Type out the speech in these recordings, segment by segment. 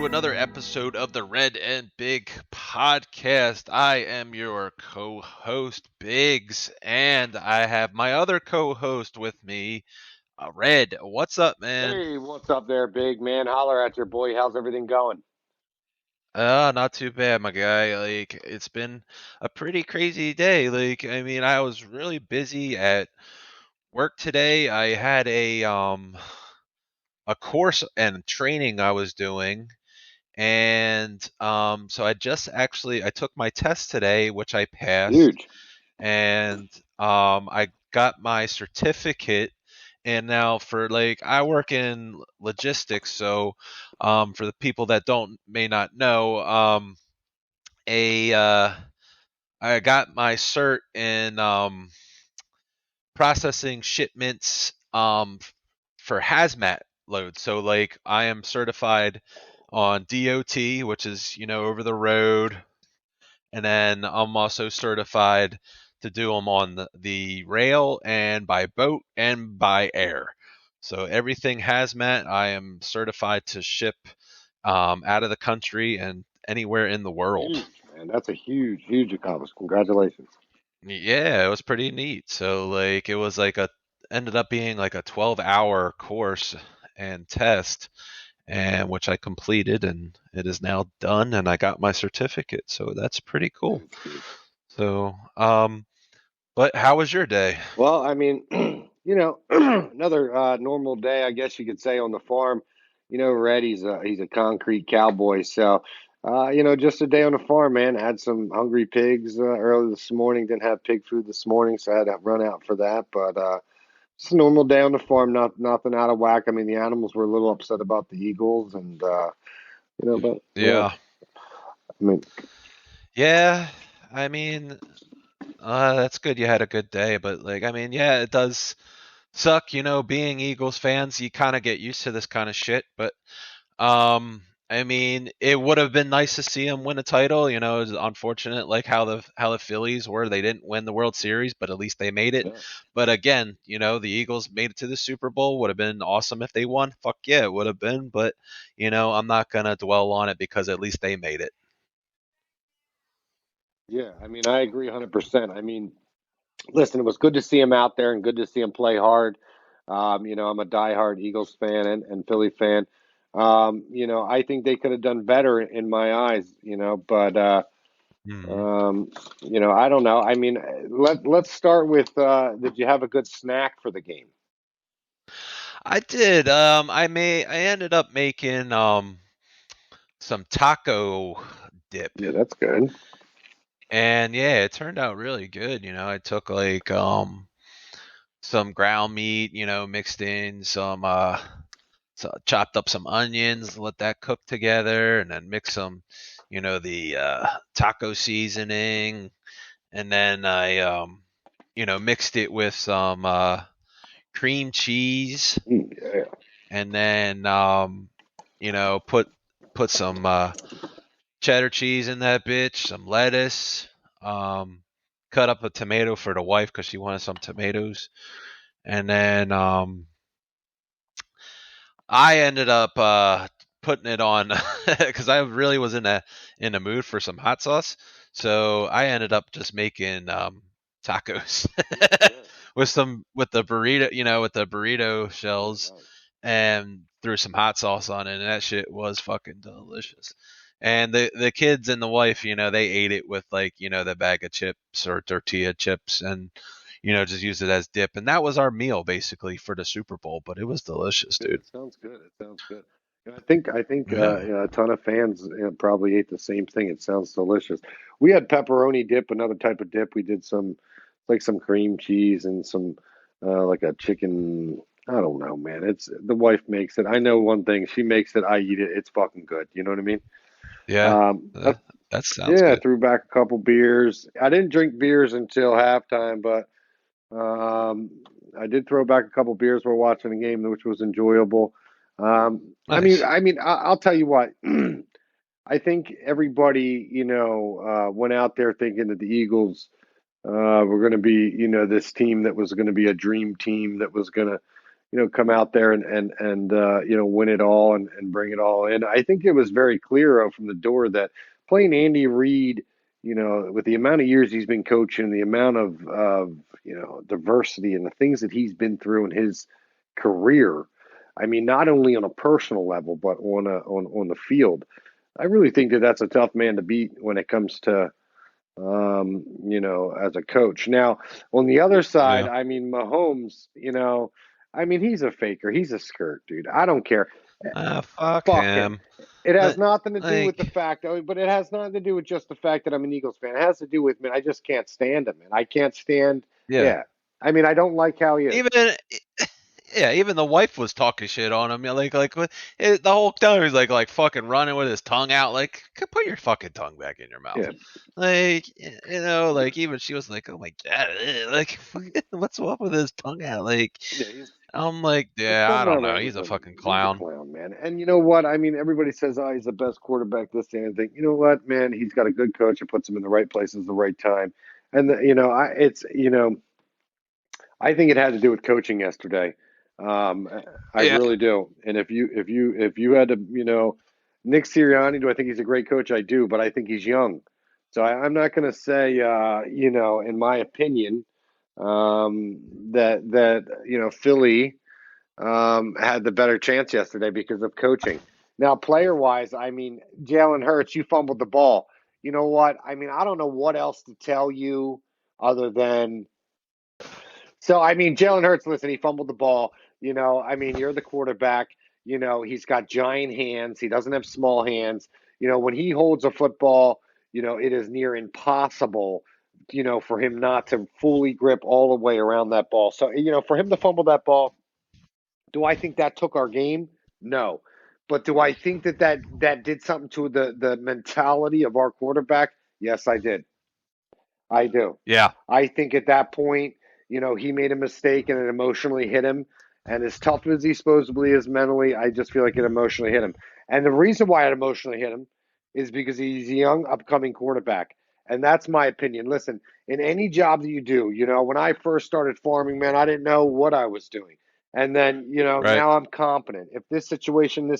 to another episode of the Red and Big podcast. I am your co host, Biggs, and I have my other co host with me, Red. What's up, man? Hey, what's up there, big man? Holler at your boy. How's everything going? Not too bad, my guy. Like, it's been a pretty crazy day. I was really busy at work today. I had a course and training I was doing. And so I took my test today, which I passed, Huge. and I got my certificate. And now I work in logistics, so for the people that don't may not know, a I got my cert in processing shipments for hazmat loads. So like I am certified on DOT, which is over the road, and then I'm also certified to do them on the rail and by boat and by air. So everything hazmat, I am certified to ship out of the country and anywhere in the world. Huge, man. That's a huge accomplishment. Congratulations. Yeah, it was pretty neat. So like it was like a ended up being like a 12-hour course and test, and which I completed, and it is now done, and I got my certificate. So that's pretty cool. That's huge. So but how was your day? Well, I mean, another normal day, I guess you could say, on the farm. Red, he's a concrete cowboy. So, just a day on the farm, man. Had some hungry pigs early this morning. Didn't have pig food this morning, so I had to run out for that. But just a normal day on the farm. Nothing out of whack. I mean, the animals were a little upset about the Eagles, and but yeah, Yeah. I mean, Yeah. I mean, that's good you had a good day, but yeah, it does suck, being Eagles fans, you kind of get used to this kind of shit, but it would have been nice to see him win a title. It's unfortunate like how the Phillies were. They didn't win the World Series, but at least they made it. yeah, But again, the Eagles made it to the Super Bowl. Would have been awesome if they won. Fuck yeah, it would have been. But I'm not gonna dwell on it because at least they made it. yeah. I mean, I agree 100%. I mean, listen, it was good to see him out there and good to see him play hard. I'm a diehard Eagles fan and Philly fan. I think they could have done better in my eyes. But Mhm. I don't know. I mean, let's start with did you have a good snack for the game? I did. I ended up making some taco dip. Yeah, that's good. And yeah, it turned out really good. I took like some ground meat, mixed in chopped up some onions, let that cook together, and then mix some, the taco seasoning, and then I mixed it with some cream cheese, Yeah. and then put some cheddar cheese in that bitch, some lettuce, um, cut up a tomato for the wife because she wanted some tomatoes, and then I ended up putting it on because I really was in the mood for some hot sauce, so I ended up just making tacos Yeah. with the burrito, with the burrito Oh, shells, nice. and threw some hot sauce on it, and that shit was fucking delicious. And the kids and the wife, they ate it with like the bag of chips or tortilla chips, and just used it as dip. And that was our meal basically for the Super Bowl. But it was delicious, Good. dude. It sounds good. It sounds good. I think Yeah. a ton of fans probably ate the same thing. It sounds delicious. We had pepperoni dip, another type of dip. We did some like some cream cheese and some like a chicken. I don't know, man. It's the wife makes it. I know one thing. She makes it. I eat it. It's fucking good. You know what I mean? Yeah. Um, I, Uh, that sounds yeah, I good. threw back a couple beers. I didn't drink beers until halftime, but I did throw back a couple beers while watching the game, which was enjoyable. I mean, Nice. I'll tell you what. I think everybody, went out there thinking that the Eagles were going to be, this team that was going to be a dream team that was going to, come out there and win it all and bring it all in. I think it was very clear from the door that playing Andy Reid, with the amount of years he's been coaching, the amount of diversity and the things that he's been through in his career. I mean, not only on a personal level, but on the field. I really think that that's a tough man to beat when it comes to as a coach. Now, on the other side, Yeah. I mean, Mahomes, I mean, he's a faker. He's a skirt, dude. I don't care. Fuck Fuck him. him. It has But, nothing to do with the like, fact, but it has nothing to do with just the fact that I'm an Eagles fan. It has to do with, man, I just can't stand him, man. I can't stand, yeah. yeah. I mean, I don't like how he is. Even yeah, even the wife was talking shit on him. Yeah, the whole time he's like fucking running with his tongue out. Like, put your fucking tongue back in your mouth. Yeah. Like, like even she was like, oh my god, like what's up with his tongue out? Like, Yeah, he's I'm like, There's yeah, I something don't not know. right He's with a him. fucking He's a clown. clown, man. And you know what? I mean, everybody says, oh, he's the best quarterback, this and anything. You know what, man? He's got a good coach that puts him in the right places at the right time. And, I think it had to do with coaching yesterday. Um, I Yeah, really do. And if you had to, Nick Sirianni, do I think he's a great coach? I do, but I think he's young. So I'm not going to say, in my opinion, that Philly had the better chance yesterday because of coaching. Now, player wise, I mean, Jalen Hurts, you fumbled the ball. You know what? I mean, I don't know what else to tell you other than I mean, Jalen Hurts, listen, he fumbled the ball. I mean, you're the quarterback. He's got giant hands. He doesn't have small hands. When he holds a football, it is near impossible, for him not to fully grip all the way around that ball. So, for him to fumble that ball, do I think that took our game? No. But do I think that did something to the mentality of our quarterback? Yes, I did. I do. yeah, I think at that point, he made a mistake and it emotionally hit him. And as tough as he supposedly is mentally, I just feel like it emotionally hit him. And the reason why it emotionally hit him is because he's a young, upcoming quarterback. And that's my opinion. Listen, in any job that you do, when I first started farming, man, I didn't know what I was doing. And then, right. now I'm competent. If this situation,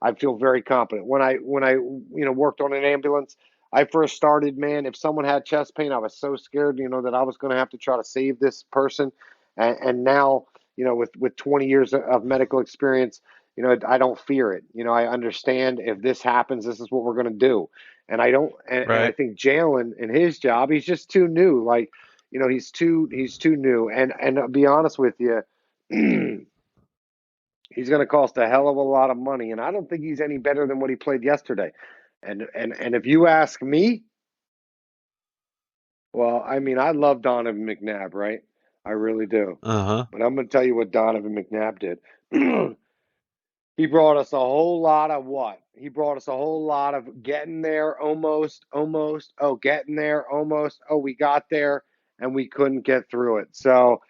I feel very confident. When I worked on an ambulance, I first started, man, if someone had chest pain, I was so scared, that I was going to have to try to save this person. And now, with 20 years of medical experience, I don't fear it. I understand if this happens, this is what we're going to do. And I don't, and I Right. think Jalen in his job, he's just too new. Like, he's too new. And to be honest with you, he's going to cost a hell of a lot of money. And I don't think he's any better than what he played yesterday. And if you ask me, well, I mean, I love Donovan McNabb, right? I really do. Uh-huh. But I'm going to tell you what Donovan McNabb did. He brought us a whole lot of what? He brought us a whole lot of getting there almost, almost. Oh, getting there almost. Oh, we got there and we couldn't get through it. So,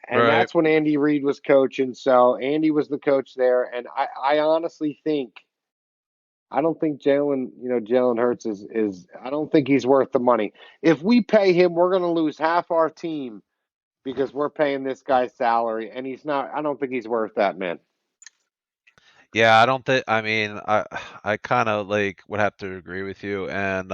and Right. that's when Andy Reid was coaching. So Andy was the coach there. And I honestly think I don't think Jalen Hurts is I don't think he's worth the money. If we pay him, we're going to lose half our team because we're paying this guy's salary, and he's not. I don't think he's worth that, man. Yeah, I don't think. I mean, I kind of like would have to agree with you, and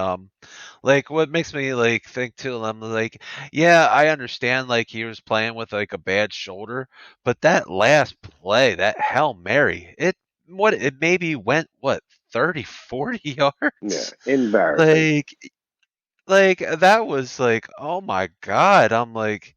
like what makes me like think too. I'm like, yeah, I understand. Like he was playing with like a bad shoulder, but that last play, that Hail Mary, it maybe went what 30, 40 Yeah, yards. embarrassing, Like like that was like, oh my god. I'm like,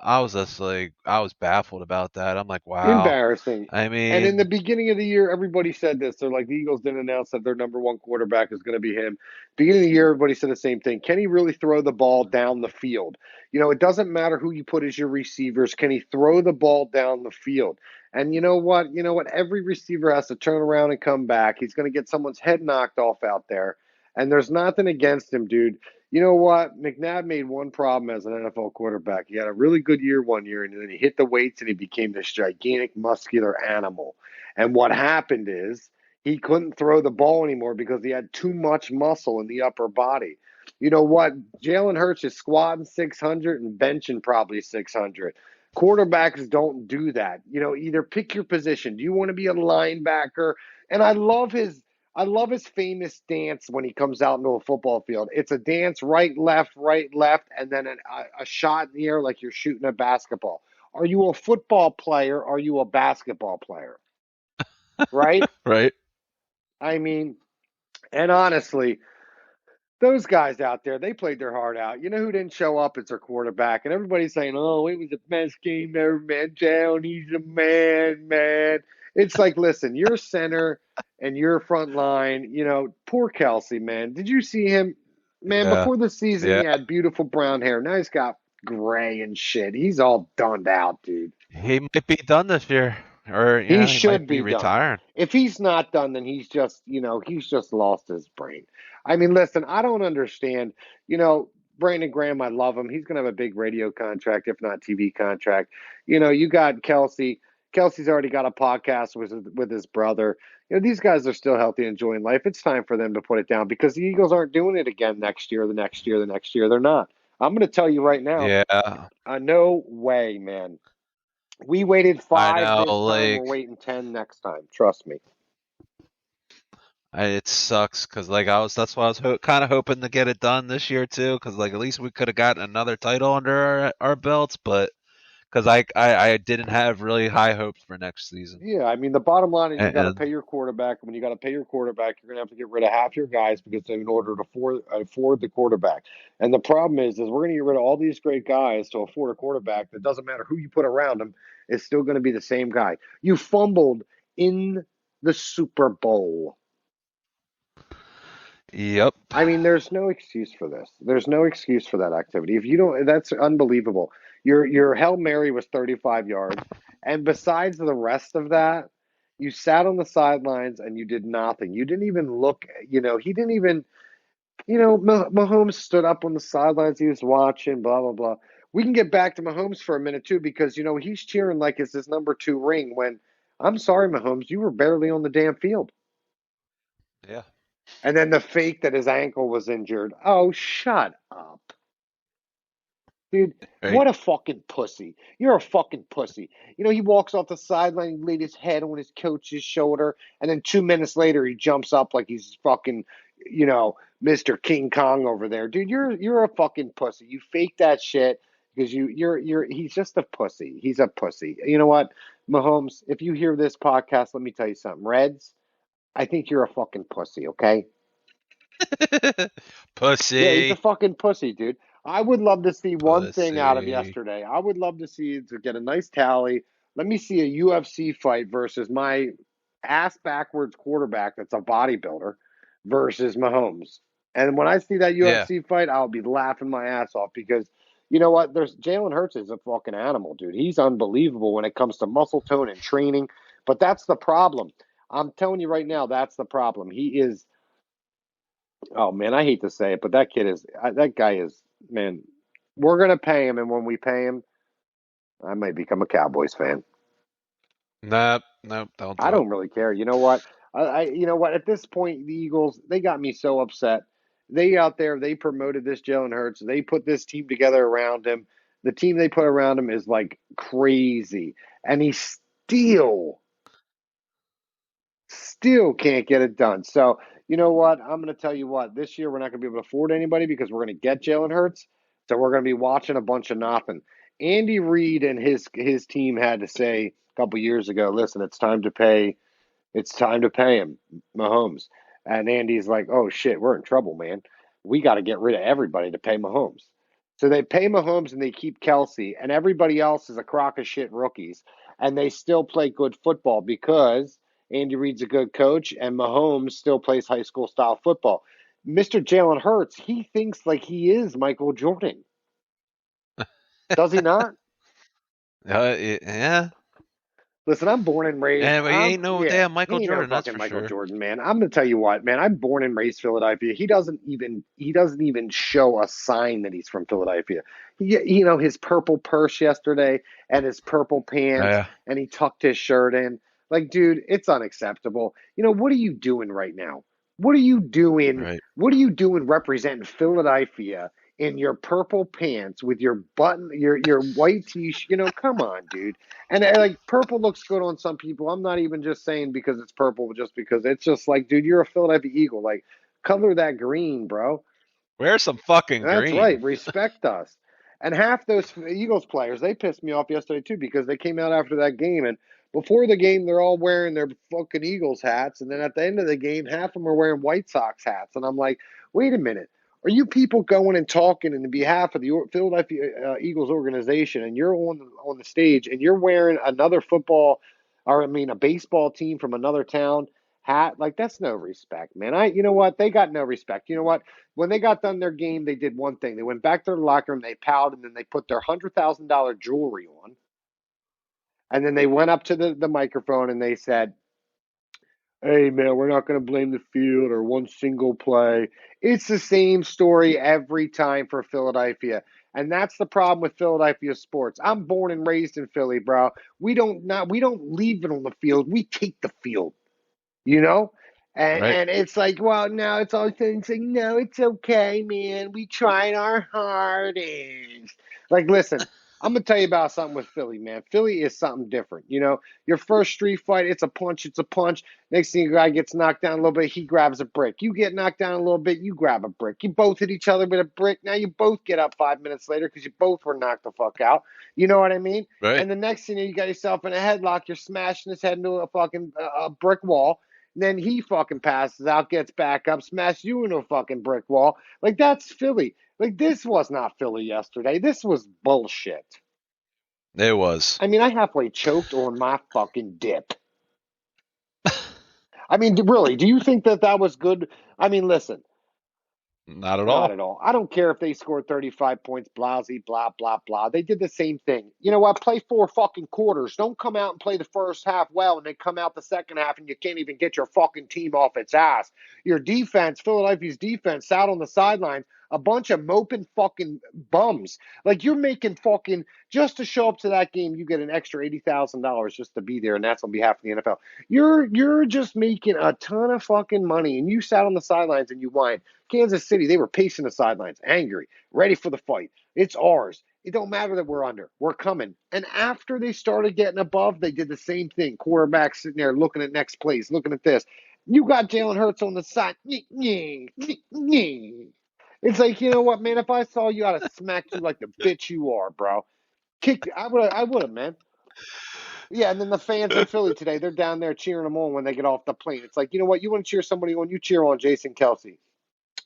I was just like, I was baffled about that. I'm like, wow. embarrassing. I And in the mean, beginning of the year, everybody said this. They're like the Eagles didn't announce that their number one quarterback is going to be him. Beginning of the year, everybody said the same thing. Can he really throw the ball down the field? It doesn't matter who you put as your receivers. Can he throw the ball down the field? And you know what? You know what? Every receiver has to turn around and come back. He's going to get someone's head knocked off out there. And there's nothing against him, dude. You know what? McNabb made one problem as an NFL quarterback. He had a really good year one year, and then he hit the weights and he became this gigantic, muscular animal. And what happened is he couldn't throw the ball anymore because he had too much muscle in the upper body. You know what? Jalen Hurts is squatting 600 and benching probably 600. Quarterbacks don't do that. Either pick your position. Do you want to be a linebacker? And I love his famous dance when he comes out into a football field. It's a dance right, left, and then a shot in the air like you're shooting a basketball. Are you a football player? Are you a basketball player? Right? Right? I mean, and honestly, those guys out there, they played their heart out. You know who didn't show up? It's their quarterback. And everybody's saying, oh, it was the best game ever, man. Down, he's a man, man. It's like, listen, you're center and you're front line. Poor Kelsey, man. Did you see him? Man, Yeah. before the season, he Yeah. had beautiful brown hair. Now he's got gray and shit. He's all dunned out, dude. He might be done this year. Or He he might should be be done. retiring. If he's not done, then he's just lost his brain. I mean, listen, I don't understand. Brandon Graham, I love him. He's going to have a big radio contract, if not TV contract. You got Kelsey. Kelsey's already got a podcast with his brother. These guys are still healthy, enjoying life. It's time for them to put it down because the Eagles aren't doing it again next year, the next year, the next year. They're not. I'm going to tell you right now, Yeah. no way, man. We waited I 5 know, this time. We're like waiting 10 next time. Trust me. it sucks because that's why I was kind of hoping to get it done this year too, because like at least we could have gotten another title under our belts, but because I didn't have really high hopes for next season. Yeah, I mean, the bottom line is you got to And pay your quarterback. When you got to pay your quarterback, you're going to have to get rid of half your guys because in order to afford the quarterback. And the problem is we're going to get rid of all these great guys to afford a quarterback that doesn't matter who you put around him, is still going to be the same guy. You fumbled in the Super Bowl. yep. I mean, there's no excuse for this. There's no excuse for that activity. If you don't, that's unbelievable. Your Hail Mary was 35 yards, and besides the rest of that, you sat on the sidelines and you did nothing. You didn't even look. He didn't even. Mahomes stood up on the sidelines. He was watching. Blah blah blah. We can get back to Mahomes for a minute too, because he's cheering like it's his number 2 ring. When I'm sorry, Mahomes, you were barely on the damn field. Yeah. And then the fake that his ankle was injured. Oh, shut up. Dude, Right. what a fucking pussy. You're a fucking pussy. He walks off the sideline, he laid his head on his coach's shoulder, and then 2 minutes later he jumps up like he's fucking, Mr. King Kong over there. Dude, you're a fucking pussy. You fake that shit because he's just a pussy. He's a pussy. You know what? Mahomes, if you hear this podcast, let me tell you something. Reds, I think you're a fucking pussy, okay? Yeah, he's a Pussy. fucking pussy, dude. I would love to see one thing out of Pussy. yesterday. I would love to see to get a nice tally. Let me see a UFC fight versus my ass backwards quarterback that's a bodybuilder versus Mahomes. And when I see that Yeah. UFC fight, I'll be laughing my ass off because you know what? There's Jalen Hurts is a fucking animal, dude. He's unbelievable when it comes to muscle tone and training. But that's the problem. I'm telling you right now, that's the problem. He is. Oh man, I hate to say it, but that guy is, man. We're gonna pay him, and when we pay him, I might become a Cowboys fan. Nope. Nope. Don't I do it. don't really care. You know what? You know what? At this point, the Eagles they got me so upset. They out there, they promoted this Jalen Hurts. They put this team together around him. The team they put around him is like crazy, and he still can't get it done. So, you know what? I'm going to tell you what. This year, we're not going to be able to afford anybody because we're going to get Jalen Hurts. So, we're going to be watching a bunch of nothing. Andy Reid and his team had to say a couple years ago, listen, it's time to pay. It's time to pay him, Mahomes. And Andy's like, oh, shit, we're in trouble, man. We got to get rid of everybody to pay Mahomes. So they pay Mahomes and they keep Kelsey, and everybody else is a crock of shit rookies. And they still play good football because Andy Reid's a good coach, and Mahomes still plays high school style football. Mr. Jalen Hurts, he thinks like he is Michael Jordan. Does he not? Yeah. Listen, I'm born and raised. And he ain't no Yeah, damn Michael he ain't no Jordan, that's fucking for Michael sure. Jordan, man. I'm gonna tell you what, man. I'm born and raised Philadelphia. He doesn't even show a sign that he's from Philadelphia. His purple purse yesterday and his purple pants, Yeah. and he tucked his shirt in. Like, dude, it's unacceptable. What are you doing right now? What are you doing? Right. What are you doing representing Philadelphia in your purple pants with your button, your white t-shirt. Come on, dude. And like purple looks good on some people. I'm not even just saying because it's purple, just because it's just like, dude, you're a Philadelphia Eagle. Like, color that green, bro. Wear some fucking That's green. right. Respect us. And half those Eagles players, they pissed me off yesterday too because they came out after that game and before the game they're all wearing their fucking Eagles hats, and then at the end of the game half of them are wearing White Sox hats, and I'm like, wait a minute. Are you people going and talking in behalf of the Philadelphia Eagles organization, and you're on the stage, and you're wearing another football, or I mean, a baseball team from another town hat? Like that's no respect, man. You know what? They got no respect. You know what? When they got done their game, they did one thing. They went back to their locker room, they powed, and then they put their $100,000 jewelry on. And then they went up to the microphone and they said, hey, man, we're not going to blame the field or one single play. It's the same story every time for Philadelphia. And that's the problem with Philadelphia sports. I'm born and raised in Philly, bro. We don't leave it on the field. We take the field you know? And Right. and it's like, well, now it's all saying, no, it's okay, man. We tried our hardest. Like, listen, I'm gonna tell you about something with Philly, man. Philly is something different. Your first street fight, it's a punch, it's a punch. Next thing, your guy gets knocked down a little bit, he grabs a brick. You get knocked down a little bit, you grab a brick. You both hit each other with a brick. Now you both get up 5 minutes later because you both were knocked the fuck out. You know what I mean? Right. And the next thing you got yourself in a headlock, you're smashing his head into a fucking brick wall. Then he fucking passes out, gets back up, smashes you into a fucking brick wall. Like, that's Philly. Like, this was not Philly yesterday. This was bullshit. It was. I mean, I halfway choked on my fucking dip. I mean, really, do you think that was good? I mean, listen, Not at not all. at all. I don't care if they scored 35 points, blasey, blah, blah, blah. They did the same thing. You know what? Play four fucking quarters. Don't come out and play the first half well and then come out the second half and you can't even get your fucking team off its ass. Your defense, Philadelphia's defense, sat on the sidelines, a bunch of moping fucking bums. Like, you're making fucking, just to show up to that game, you get an extra $80,000 just to be there, and that's on behalf of the NFL. You're just making a ton of fucking money, and you sat on the sidelines and you whined. Kansas City, they were pacing the sidelines, angry, ready for the fight. It's ours. It don't matter that we're under. We're coming. And after they started getting above, they did the same thing. Quarterback sitting there looking at next plays, looking at this. You got Jalen Hurts on the side. It's like, you know what, man? If I saw you, I'd have smacked you like the bitch you are, bro. I would have, man. Yeah, and then the fans in Philly today, they're down there cheering them on when they get off the plane. It's like, you know what? You want to cheer somebody on, you cheer on Jason Kelsey.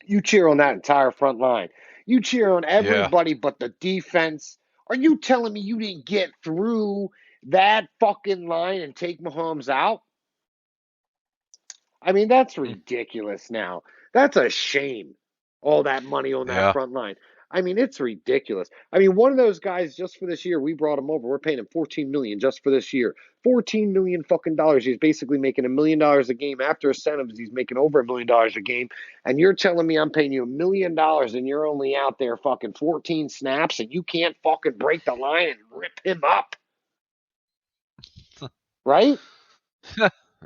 You cheer on that entire front line. You cheer on Yeah. everybody but the defense. Are you telling me you didn't get through that fucking line and take Mahomes out? I mean, that's ridiculous now. That's a shame. All that money on that Yeah. front line. I mean, it's ridiculous. I mean, one of those guys just for this year, we brought him over. We're paying him 14 million just for this year. 14 million fucking dollars. He's basically making $1 million a game after incentives. He's making over $1 million a game. And you're telling me I'm paying you $1 million and you're only out there fucking 14 snaps and you can't fucking break the line and rip him up, right?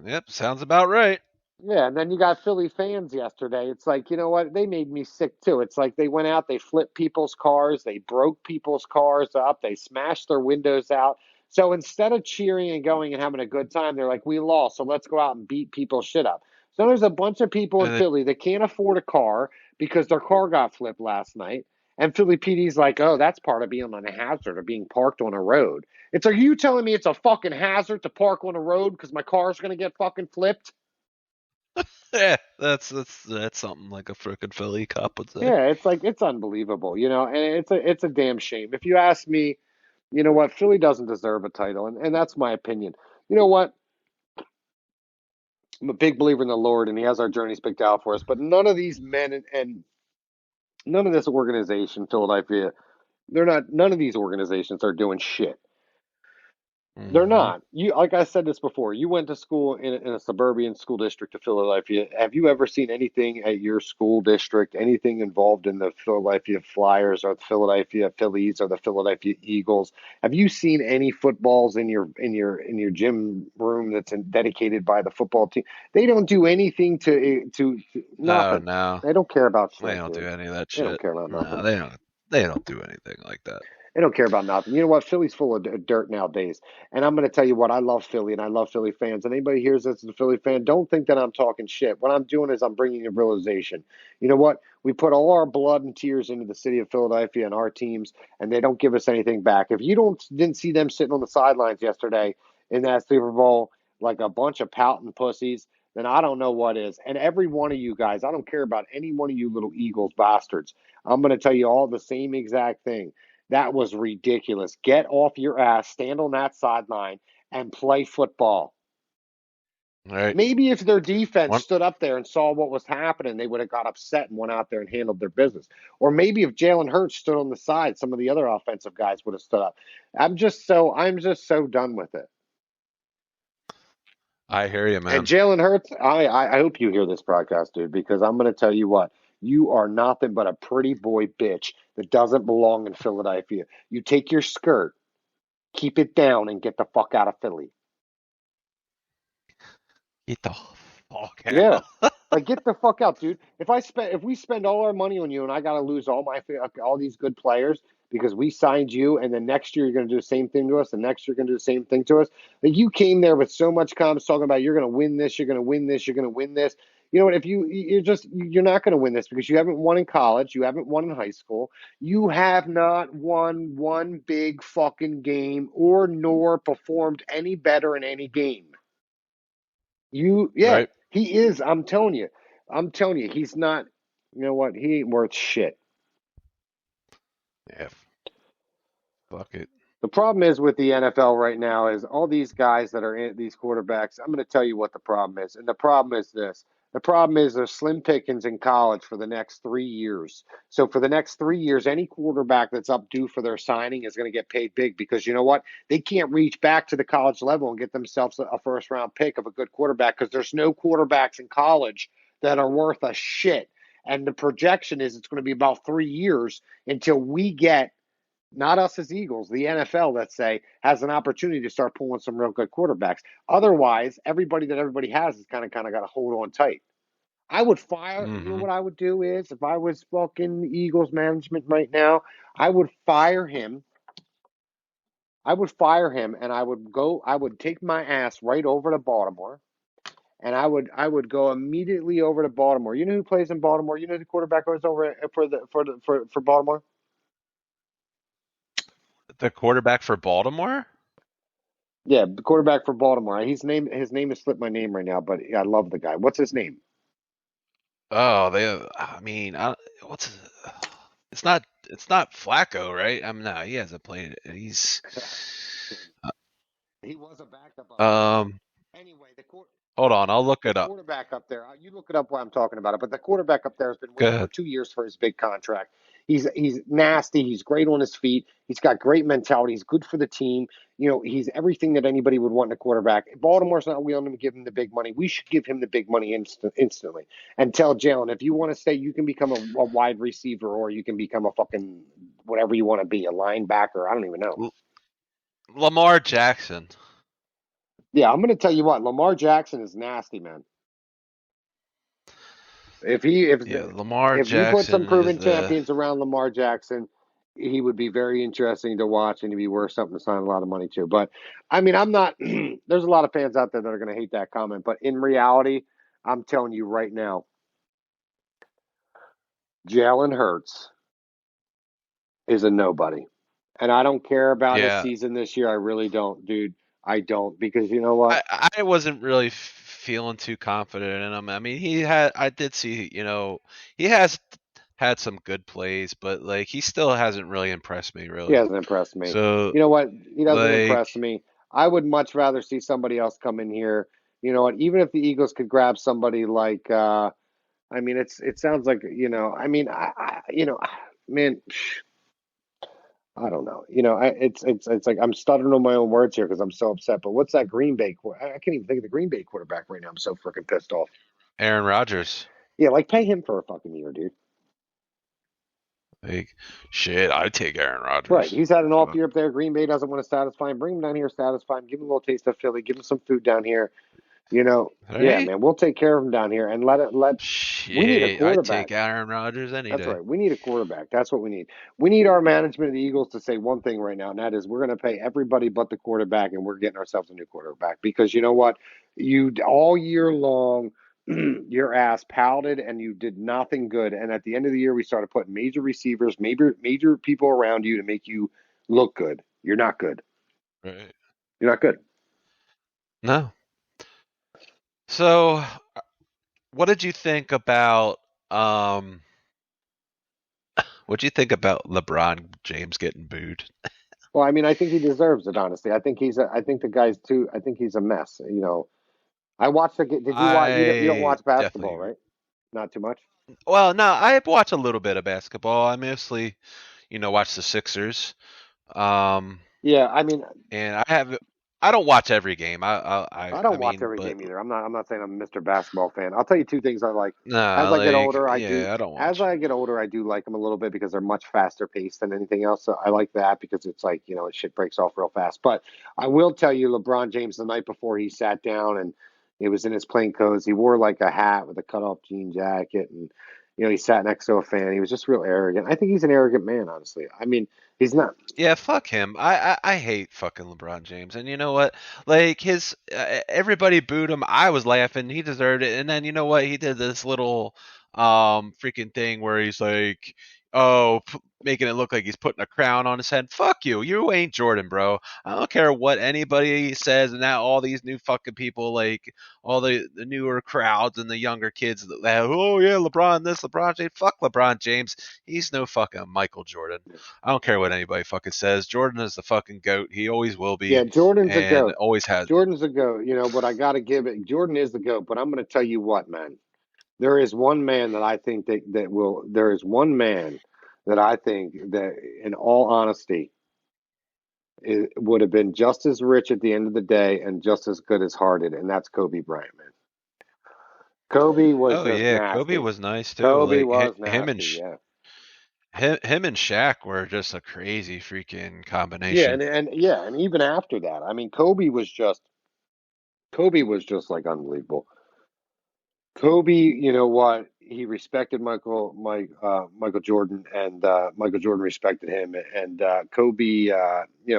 Yep. Sounds about right. Yeah, and then you got Philly fans yesterday. It's like, you know what? They made me sick too. It's like they went out, they flipped people's cars, they broke people's cars up, they smashed their windows out. So instead of cheering and going and having a good time, they're like, we lost, so let's go out and beat people's shit up. So there's a bunch of people in And Philly that can't afford a car because their car got flipped last night. And Philly PD's like, oh, that's part of being on a hazard or being parked on a road. It's like, are you telling me it's a fucking hazard to park on a road because my car's going to get fucking flipped? yeah, that's something like a frickin' Philly cop would say. Yeah, it's like it's unbelievable, and it's a damn shame. If you ask me, you know what, Philly doesn't deserve a title, and that's my opinion. You know what? I'm a big believer in the Lord, and He has our journeys picked out for us. But none of these men and none of this organization, Philadelphia, they're not. None of these organizations are doing shit. They're Hmm. not. You like I said this before. You went to school in a suburban school district of Philadelphia. Have you ever seen anything at your school district, anything involved in the Philadelphia Flyers or the Philadelphia Phillies or the Philadelphia Eagles? Have you seen any footballs in your gym room that's dedicated by the football team? They don't do anything to Oh nothing. no, They don't care about they shit, don't do dude. any of that They don't shit. care about No, nothing. they don't. They don't do anything like that. They don't care about nothing. You know what? Philly's full of dirt nowadays. And I'm going to tell you what, I love Philly and I love Philly fans. And anybody hears this as a Philly fan, don't think that I'm talking shit. What I'm doing is I'm bringing a realization. You know what? We put all our blood and tears into the city of Philadelphia and our teams, and they don't give us anything back. If you didn't see them sitting on the sidelines yesterday in that Super Bowl like a bunch of pouting pussies, then I don't know what is. And every one of you guys, I don't care about any one of you little Eagles bastards. I'm going to tell you all the same exact thing. That was ridiculous. Get off your ass, stand on that sideline, and play football. All right. Maybe if their defense One. stood up there and saw what was happening, they would have got upset and went out there and handled their business. Or maybe if Jalen Hurts stood on the side, some of the other offensive guys would have stood up. I'm just so done with it. I hear you, And man. Jalen Hurts, I hope you hear this broadcast, dude, because I'm going to tell you what. You are nothing but a pretty boy bitch that doesn't belong in Philadelphia. You take your skirt, keep it down, and get the fuck out of Philly. Get the fuck Yeah. out. Like get the fuck out, dude. If we spend all our money on you and I got to lose all these good players because we signed you and then next year you're going to do the same thing to us and next year you're going to do the same thing to us. Like you came there with so much confidence talking about you're going to win this, you're going to win this, you're going to win this. You know what? If you're not going to win this because you haven't won in college, you haven't won in high school, you have not won one big fucking game or nor performed any better in any game. Yeah, Right. he is. I'm telling you, he's not. You know what? He ain't worth shit. Yeah. Fuck it. The problem is with the NFL right now is all these guys that are in these quarterbacks. I'm going to tell you what the problem is, and the problem is this. The problem is there's slim pickings in college for the next 3 years. So for the next 3 years, any quarterback that's up due for their signing is going to get paid big because you know what? They can't reach back to the college level and get themselves a first round pick of a good quarterback because there's no quarterbacks in college that are worth a shit. And the projection is it's going to be about 3 years until we get not us as Eagles, the NFL, let's say, has an opportunity to start pulling some real good quarterbacks. Otherwise, everybody that everybody has is kind of got to hold on tight. I would fire. You know Hmm. what I would do is if I was fucking Eagles management right now, I would fire him. I would fire him, and I would go. I would take my ass right over to Baltimore, and I would go immediately over to Baltimore. You know who plays in Baltimore? You know who the quarterback was over for Baltimore? The quarterback for Baltimore. Yeah, the quarterback for Baltimore. His name has slipped my name right now, but I love the guy. What's his name? Oh, they. I mean, what's? It's not. It's not Flacco, right? I mean, no, he hasn't played it. He's. He was a backup up there. Um. Anyway, Hold on, I'll look the it up. quarterback up there. You look it up while I'm talking about it. But the quarterback up there has been Go waiting for ahead. 2 years for his big contract. He's nasty. He's great on his feet. He's got great mentality. He's good for the team. You know, he's everything that anybody would want in a quarterback. Baltimore's not willing to give him the big money. We should give him the big money instantly and tell Jalen if you want to stay, you can become a wide receiver or you can become a fucking whatever you want to be, a linebacker. I don't even know. Lamar Jackson. Yeah, I'm going to tell you what. Lamar Jackson is nasty, man. If he if Yeah, Lamar if you put some Jackson is proven the. champions around Lamar Jackson, he would be very interesting to watch and he'd be worth something to sign a lot of money to. But I mean, I'm not. There's a lot of fans out there that are going to hate that comment, but in reality, I'm telling you right now, Jalen Hurts is a nobody, and I don't care about his Yeah, season this year. I really don't, dude. I don't because you know what? I wasn't really feeling too confident in him. I mean, he had. I did see. He has had some good plays, but like he still hasn't really impressed me, He really. hasn't impressed me. So You know what? He doesn't like, impress me. I would much rather see somebody else come in here. You know what? Even if the Eagles could grab somebody like, I mean, it sounds like, I mean, man, I don't know. It's like I'm stuttering on my own words here because I'm so upset. But what's that Green Bay? I can't even think of the Green Bay quarterback right now. I'm so freaking pissed off. Aaron Rodgers. Yeah, like pay him for a fucking year, dude. Like, shit, I'd take Aaron Right. Rodgers. He's had an off Fuck. year up there. Green Bay doesn't want to satisfy him. Bring him down here, satisfy him. Give him a little taste of Philly. Give him some food down here. Yeah, Right? man, we'll take care of him down here and let. We need a Shit, I'd quarterback. take Aaron Rodgers any That's day. right. We need a quarterback. That's what we need. We need our management of the Eagles to say one thing right now, and that is we're going to pay everybody but the quarterback, and we're getting ourselves a new quarterback. Because you know what? You all year long, your ass pouted and you did nothing good. And at the end of the year, we started putting major receivers, major people around you to make you look good. You're not good. Right. You're not good. No. So, what did you think about um what do you think about LeBron James getting booed? Well, I mean, I think he deserves it. Honestly, I think I think the guy's too. I think he's a mess. I watched the. Did you watch? You don't I watch definitely basketball, agree. right? Not too much. Well, no, I watch a little bit of basketball. I mostly, watch the Sixers. Um, Yeah, I mean, and I don't watch every game. I I don't watch mean, every but game either. I'm not saying I'm a Mr. Basketball fan. I'll tell you two things I like. As nah, I get like, older, I do. yeah, I don't As watch I it. get older, I do like them a little bit because they're much faster paced than anything else. So I like that because it's like shit breaks off real fast. But I will tell you, LeBron James the night before he sat down and it was in his plain clothes. He wore like a hat with a cut off jean jacket and he sat next to a fan. He was just real arrogant. I think he's an arrogant man, honestly. I mean, he's not. Yeah, fuck him. I hate fucking LeBron James. And you know what? Like everybody booed him. I was laughing. He deserved it. And then you know what? He did this little freaking thing where he's like, oh, making it look like he's putting a crown on his head. Fuck you. You ain't Jordan, bro. I don't care what anybody says. And now all these new fucking people, like all the newer crowds and the younger kids that oh yeah, LeBron this, LeBron James. Fuck LeBron James. He's no fucking Michael Jordan. I don't care what anybody fucking says. Jordan is the fucking goat. He always will Yeah, be, Jordan's a and goat. always has been. Jordan's a goat, but I got to give it. Jordan is the goat, but I'm going to tell you what, man. There is one man that I think that will. There is one man that I think that, in all honesty, it would have been just as rich at the end of the day and just as good as hearted, and that's Kobe Bryant, man. Kobe was Oh just yeah, Kobe nasty. was nice too. Kobe Like was him and nasty, yeah. him and Shaq were just a crazy freaking Yeah, combination. and yeah, and even after that, I mean, Kobe was just like unbelievable. Kobe, you know what? He respected Michael Jordan, and Michael Jordan respected him. And Kobe,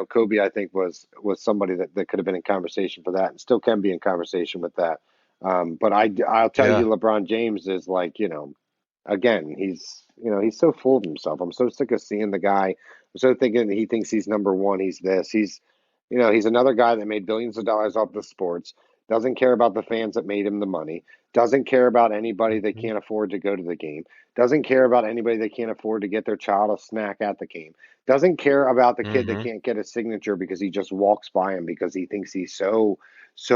Kobe, I think was somebody that could have been in conversation for that, and still can be in conversation with that. But I'll tell you, Yeah. LeBron James is like, again, he's so full of himself. I'm so sick of seeing the guy. I'm so thinking that he thinks he's number one. He's this. He's another guy that made billions of dollars off the sports. Doesn't care about the fans that made him the money. Doesn't care about anybody that Mhm. can't afford to go to the game. Doesn't care about anybody that can't afford to get their child a snack at the game. Doesn't care about the kid that Mhm. can't get a signature because he just walks by him because he thinks he's so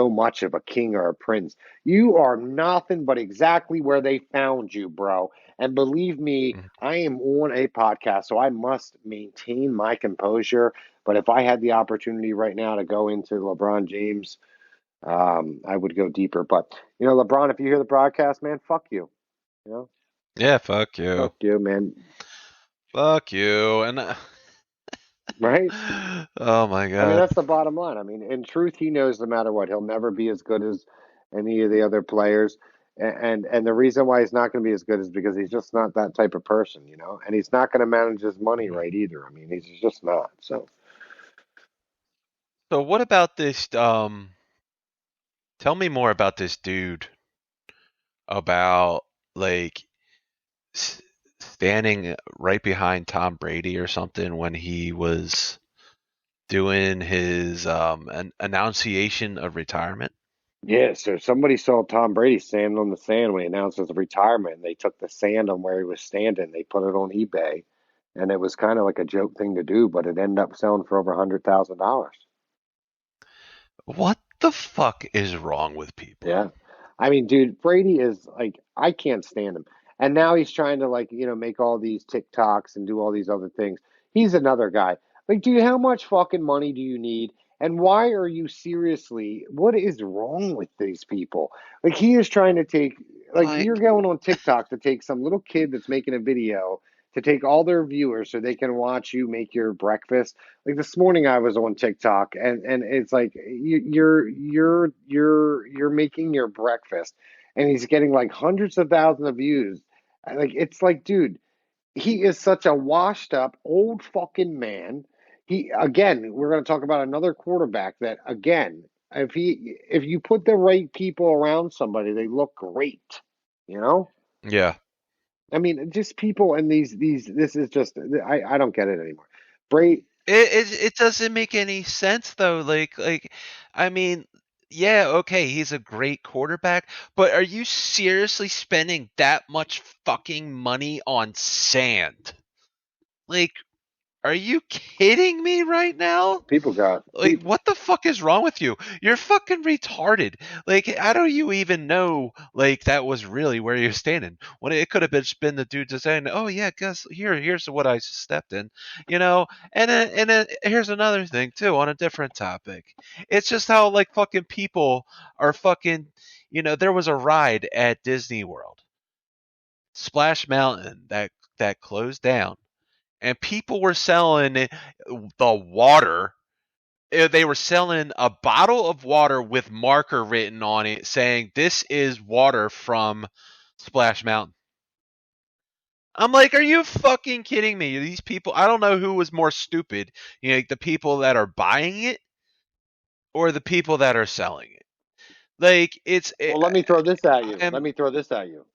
much of a king or a prince. You are nothing but exactly where they found you, bro. And believe me, Mhm. I am on a podcast, so I must maintain my composure. But if I had the opportunity right now to go into LeBron James, I would go deeper. But LeBron, if you hear the broadcast, man, fuck you. You know, Yeah. Fuck you. fuck you, man. Fuck you. And Right? oh my I mean, god. that's the bottom line. I mean, in truth, he knows no matter what, he'll never be as good as any of the other players. And the reason why he's not going to be as good is because he's just not that type of person. And he's not going to manage his money right either. I mean, he's just not. So, So what about this? Tell me more about this dude. About like s- standing right behind Tom Brady or something when he was doing his an annunciation of retirement. yeah, so somebody saw Tom Brady standing on the sand when he announced his retirement. They took the sand on where he was standing, they put it on eBay, and it was kind of like a joke thing to do, but it ended up selling for over $100,000. What the fuck is wrong with people? Yeah. I mean, dude, Brady is like, I can't stand him. And now he's trying to, like, make all these TikToks and do all these other things. He's another guy. Like, dude, how much fucking money do you need? And why are you seriously, what is wrong with these people? Like, he is trying to take, like, you're Like, going on TikTok to take some little kid that's making a video to take all their viewers so they can watch you make your breakfast. Like this morning, I was on TikTok, and it's like you're making your breakfast, and he's getting like hundreds of thousands of views. Like, it's like, dude, he is such a washed up old fucking man. He, again, we're going to talk about another quarterback that, again, if you put the right people around somebody, they look great. You know, yeah. I mean, just people and these. This is just, I don't get it anymore. Brady, It doesn't make any sense though. I mean, yeah, okay, he's a great quarterback, but are you seriously spending that much fucking money on sand? Like, are you kidding me right now? people got Like, people. what the fuck is wrong with you? You're fucking retarded. Like, how do you even know, like, that was really where you're standing? When it could have been the dude just saying, oh, yeah, guess, here's what I stepped in, you know? And then here's another thing, too, on a different topic. It's just how, like, fucking people are fucking, there was a ride at Disney World, Splash Mountain, that closed down, and people were selling the water. They were selling a bottle of water with marker written on it saying this is water from Splash Mountain. I'm like, are you fucking kidding me? These people, I don't know who was more stupid, like the people that are buying it or the people that are selling it. Like Well, let me throw this at you. I'm Let me throw this at you.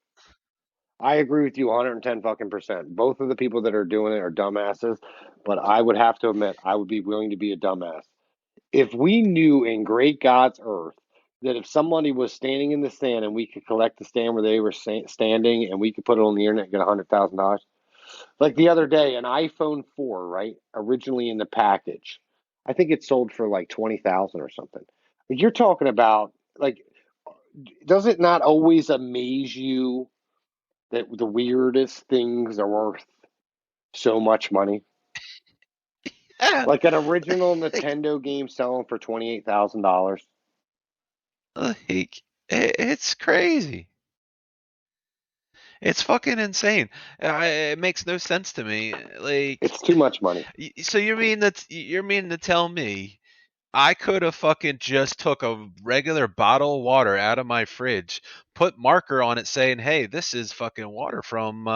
I agree with you 110 fucking percent. Both of the people that are doing it are dumbasses, but I would have to admit I would be willing to be a dumbass. If we knew in great God's earth that if somebody was standing in the stand and we could collect the stand where they were standing and we could put it on the internet and get $100,000, like the other day, an iPhone 4, right? Originally in the package, I think it sold for like 20,000 or something. Like, you're talking about, like, does it not always amaze you that the weirdest things are worth so much money? yeah, Like an original like, Nintendo game selling for $28,000. like it's crazy. It's fucking insane. It makes no sense to me. Like, It's too much money. so you're meaning to tell me I could have fucking just took a regular bottle of water out of my fridge, put marker on it saying, "Hey, this is fucking water from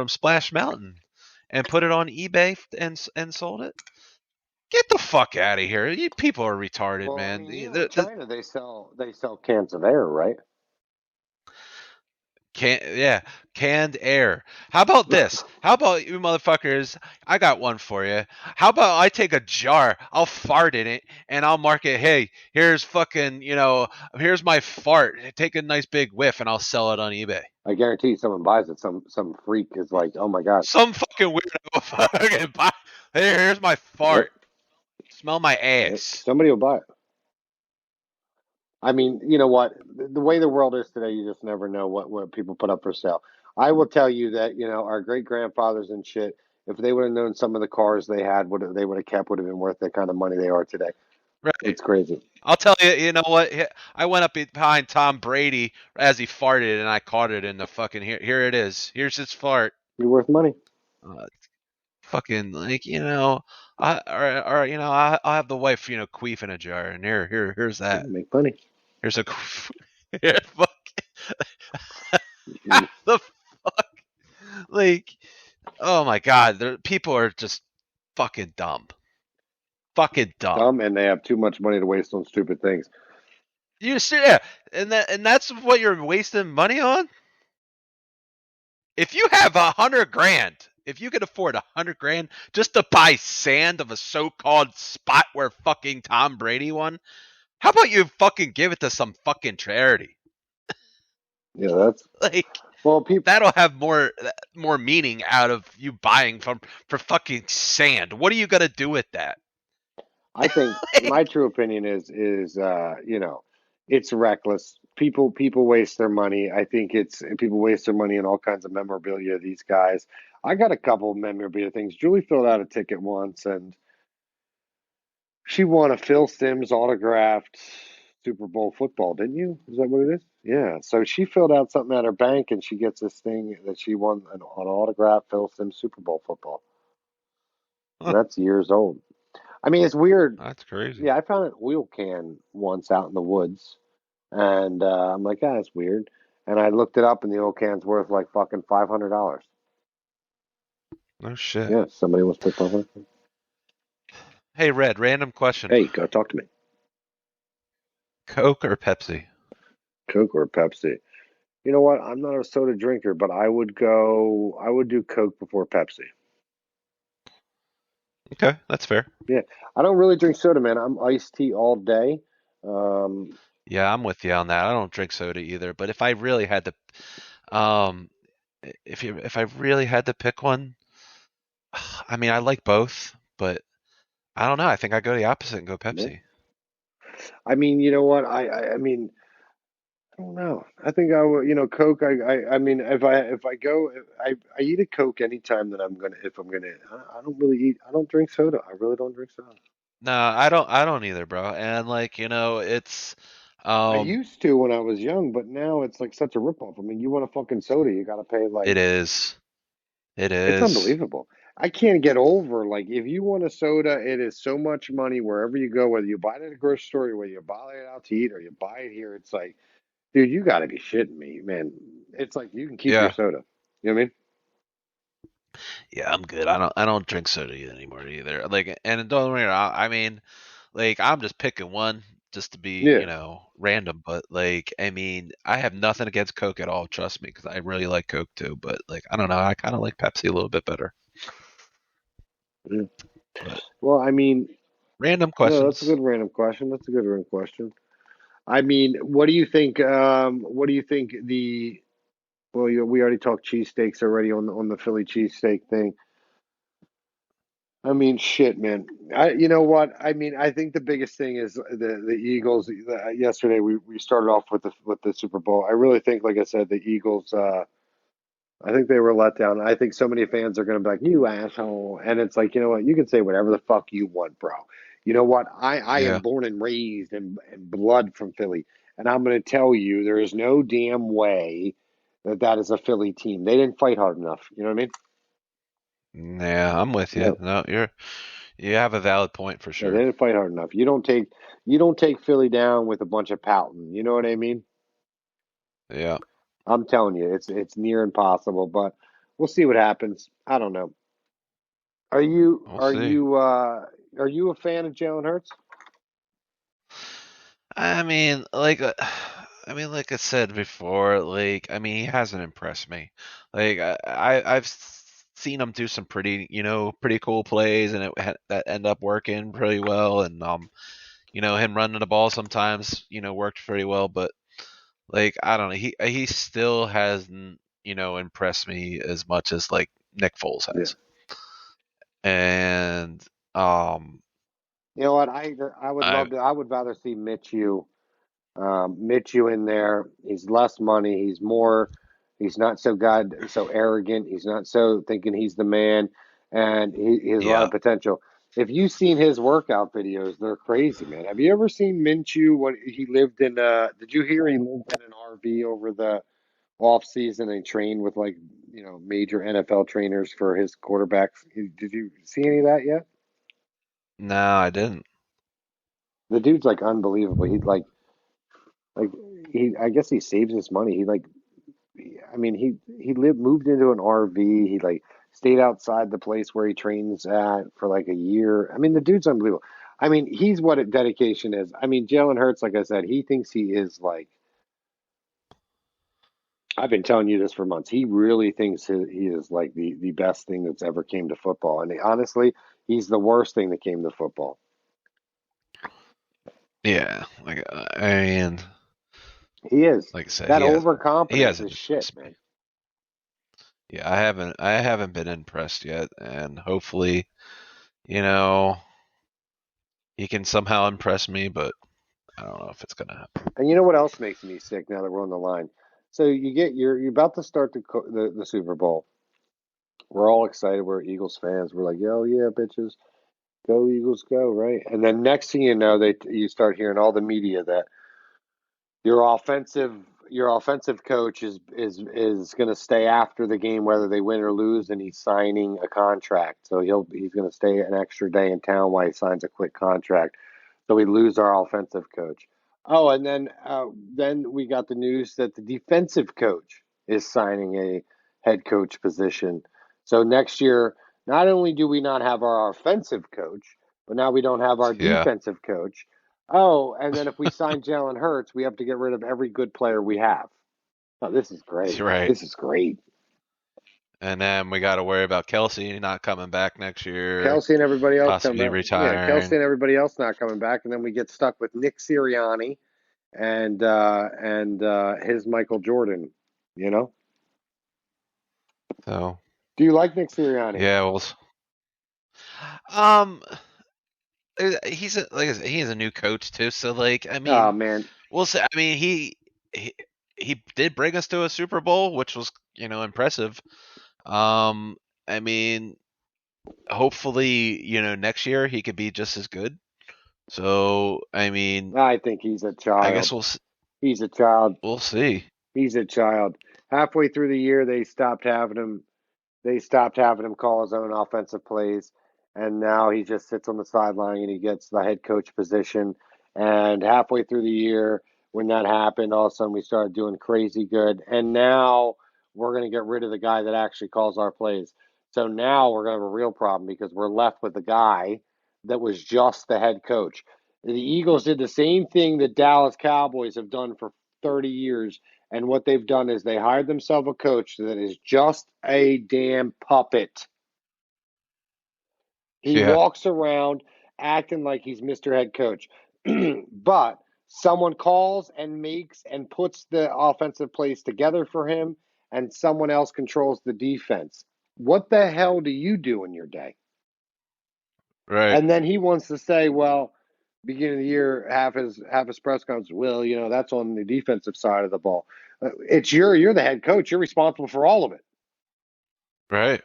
Splash Mountain," and put it on eBay and sold it? Get the fuck out of here! You people are retarded, Well, I man. mean, you know, in China they sell cans of air, right? Yeah, canned air. How about this? How about you motherfuckers? I got one for you. How about I take a jar, I'll fart in it, and I'll mark it. Hey, here's fucking, here's my fart. Take a nice big whiff, and I'll sell it on eBay. I guarantee you someone buys it. Some freak is like, oh my god, Some fucking weirdo fucking buy. Hey, here's my yep, fart. Smell my yep. ass. Somebody will buy it. I mean, you know what? The way the world is today, you just never know what people put up for sale. I will tell you that, our great grandfathers and shit, if they would have known some of the cars they had, would they would have kept would have been worth the kind of money they are today. Right. It's crazy. I'll tell you. You know what? I went up behind Tom Brady as he farted, and I caught it in the fucking here. Here it is. Here's his fart. You're worth money. Uh, Fucking like I'll have the wife queef in a jar, and here's Yeah, that. make money. Here's a here, fuck Mm. the fuck like oh my god, people are just fucking dumb. Dumb, and they have too much money to waste on stupid things. Yeah, and that's what you're wasting money on. If you have 100 grand, if you could afford 100 grand just to buy sand of a so-called spot where fucking Tom Brady won, how about you fucking give it to some fucking charity? Yeah, that's Like well, people. that'll have more meaning out of you buying for fucking sand. What are you gonna do with that? I think my true opinion is it's reckless. People waste their money. I think it's people waste their money in all kinds of memorabilia. These guys, I got a couple of memorabilia things. Julie filled out a ticket once, and She won a Phil Simms autographed Super Bowl football, didn't you? Is that what it is? Yeah. So she filled out something at her bank, and she gets this thing that she won an autographed Phil Simms Super Bowl football. And Huh, that's years old. I mean, it's weird. that's crazy. Yeah, I found an oil can once out in the woods, and I'm like, ah, that's weird. And I looked it up, and the oil can's worth like fucking $500. No shit. Yeah, somebody wants to pay 500. Hey, Red, random question. Hey, go talk to me. Coke or Pepsi? Coke or Pepsi? You know what? I'm not a soda drinker, but I would go. I would do Coke before Pepsi. Okay, that's fair. Yeah, I don't really drink soda, man. I'm iced tea all day. Um, Yeah, I'm with you on that. I don't drink soda either, but if I really had to, um, if I really had to pick one, I mean, I like both, but I don't know. I think I go the opposite and go yeah. Pepsi. I mean, you know what? I mean, I don't know. I think I would. You know, Coke. I mean, if I go, I eat a Coke anytime that I'm gonna. If I'm gonna, I don't really eat. I don't drink soda. I really don't drink soda. No, I don't either, bro. And like, it's, I um, used to when I was young, but now it's like such a ripoff. I mean, you want a fucking soda, you got to pay like it is. It it's is. unbelievable. I can't get over like if you want a soda, it is so much money wherever you go, whether you buy it at a grocery store, or whether you buy it out to eat, or you buy it here. It's like, dude, you got to be shitting me, man. It's like you can keep your Yeah. soda. You know what I mean? Yeah, I'm good. I don't drink soda anymore either. Like, and don't worry, I mean, like, I'm just picking one just to be, Yeah. random. But like, I mean, I have nothing against Coke at all. Trust me, because I really like Coke too. But like, I don't know. I kind of like Pepsi a little bit better. Yeah. But Well, I mean, random no, that's a questions. good random question. That's a good random question. I mean, what do you think? What do you think the? Well, we already talked cheesesteaks already on the Philly cheesesteak thing. I mean, shit, man. You know what? I mean, I think the biggest thing is the Eagles. Yesterday, we started off with the Super Bowl. I really think, like I said, the Eagles. I think they were let down. I think so many fans are going to be like, "You asshole," and it's like, you know what? You can say whatever the fuck you want, bro. You know what? I am Yeah. born and raised in blood from Philly, and I'm going to tell you, there is no damn way that that is a Philly team. They didn't fight hard enough. You know what I mean? Yeah, I'm with you. No. No, you have a valid point for Yeah, they sure. didn't fight hard enough. You don't take Philly down with a bunch of pouting. You know what I mean? Yeah, I'm telling you, it's near impossible, but we'll see what happens. I don't know. Are you we'll are see. you uh are you a fan of Jalen Hurts? I mean, like, like I said before, like, I mean, he hasn't impressed me. Like, I've seen him do some pretty cool plays, and that end up working pretty well. And him running the ball sometimes, worked pretty well. But like, I don't know, he still hasn't, impressed me as much as like Nick Foles Yeah. has. And um, You know what? I would I love to. I would rather see Mitchell in there. He's less money. He's more. He's not so so arrogant. He's not so thinking he's the man, and he has a lot yeah. of potential. If you've seen his workout videos, they're crazy, man. Have you ever seen Minshew when he lived in? Did you hear he lived in an RV over the off season and trained with like major NFL trainers for his quarterbacks? Did you see any of that yet? No, I didn't. The dude's like unbelievable. He like he. I guess he saves his money. I mean, he lived moved into an RV. He like stayed outside the place where he trains at for like a year. I mean, the dude's unbelievable. I mean, he's what a dedication is. I mean, Jalen Hurts, like I said, he thinks he is like. I've been telling you this for months. He really thinks he is like the best thing that's ever came to football. And honestly, he's the worst thing that came to football. Yeah, I mean, He is. like I said, That he overconfidence hasn't is shit, impressed me. man. Yeah, I haven't been impressed yet, and hopefully, you know, he can somehow impress me, but I don't know if it's gonna happen. And you know what else makes me sick now that we're on the line? So you're about to start the Super Bowl. We're all excited. We're Eagles fans. We're like, yo, yeah, bitches. Go Eagles, go! Right, and then next thing you know, you start hearing all the media that your offensive your offensive coach is going to stay after the game whether they win or lose, and he's signing a contract, so he's going to stay an extra day in town while he signs a quick contract. So we lose our offensive coach. Oh, and then we got the news that the defensive coach is signing a head coach position. So next year, not only do we not have our offensive coach, but now we don't have our Yeah. defensive coach. Oh, and then if we sign Jalen Hurts, we have to get rid of every good player we have. Oh, this is great. Right. This is great. And then we got to worry about Kelsey not coming back next year, Kelsey and everybody else come possibly back. Yeah, Kelsey retiring. and everybody else not coming back, and then we get stuck with Nick Sirianni and his Michael Jordan. You know, So do you like Nick Sirianni? yeah, um, he's like I said, he is a new coach too. So like, I Oh mean, man, we'll say. I mean, he he did bring us to a Super Bowl, which was impressive. Um, I mean, hopefully next year he could be just as good. So I mean, I think he's a I guess child. He's a child. we'll see. He's a child. Halfway through the year, they stopped having him call his own offensive plays, and now he just sits on the sideline and he gets the head coach position. And halfway through the year, when that happened, all of a sudden we started doing crazy good. And now we're going to get rid of the guy that actually calls our plays. So now we're going to have a real problem because we're left with the guy that was just the head coach. The Eagles did the same thing that Dallas Cowboys have done for 30 years, and what they've done is they hired themselves a coach that is just a damn puppet. He Yeah. walks around acting like he's Mr. Head Coach. But someone calls and makes and puts the offensive plays together for him, and someone else controls the defense. What the hell do you do in your day? Right. And then he wants to say, well, beginning of the year, half his press conference, well, that's on the defensive side of the ball. You're the head coach. You're responsible for all of it. Right.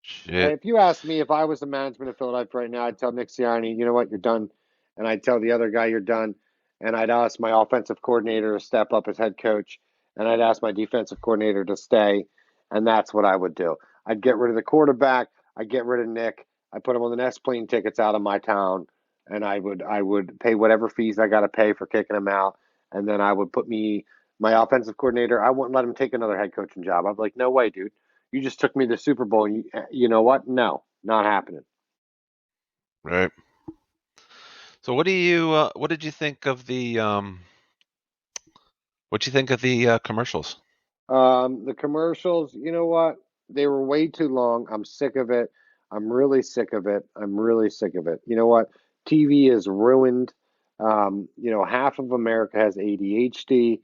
Shit. If you ask me if I was the management of Philadelphia right now, I'd tell Nick Sirianni, you know what, you're done. And I'd tell the other guy, you're done. And I'd ask my offensive coordinator to step up as head coach. And I'd ask my defensive coordinator to stay. And that's what I would do. I'd get rid of the quarterback. I'd get rid of Nick. I'd put him on the next plane tickets out of my town. And I would pay whatever fees I got to pay for kicking him out. And then I would put my offensive coordinator, I wouldn't let him take another head coaching job. I'd be like, no way, dude. You just took me to the Super Bowl. And you know what? No, not happening. Right. So what did you think of the commercials? The commercials, you know what? They were way too long. I'm sick of it. I'm really sick of it. I'm really sick of it. You know what? TV is ruined. Half of America has ADHD.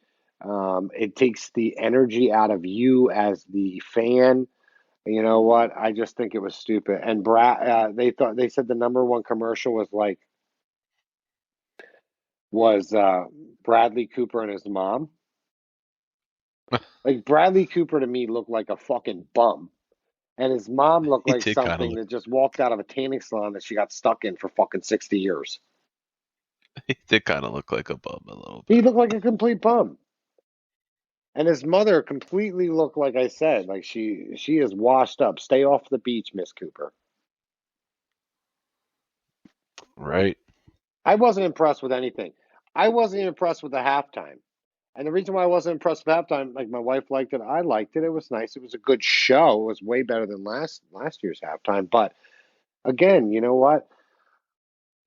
It takes the energy out of you as the fan. You know what? I just think it was stupid. And they said the number one commercial was Bradley Cooper and his mom. Like Bradley Cooper to me looked like a fucking bum, and his mom looked He like did kind of something look that just walked out of a tanning salon that she got stuck in for fucking 60 years. he did kind of look like a bum a little He bit. looked like a complete bum. And his mother completely looked like I said, like she is washed up. Stay off the beach, Miss Cooper. Right. I wasn't impressed with anything. I wasn't even impressed with the halftime. And the reason why I wasn't impressed with halftime, like my wife liked it, I liked it. It was nice. It was a good show. It was way better than last year's halftime. But again, you know what?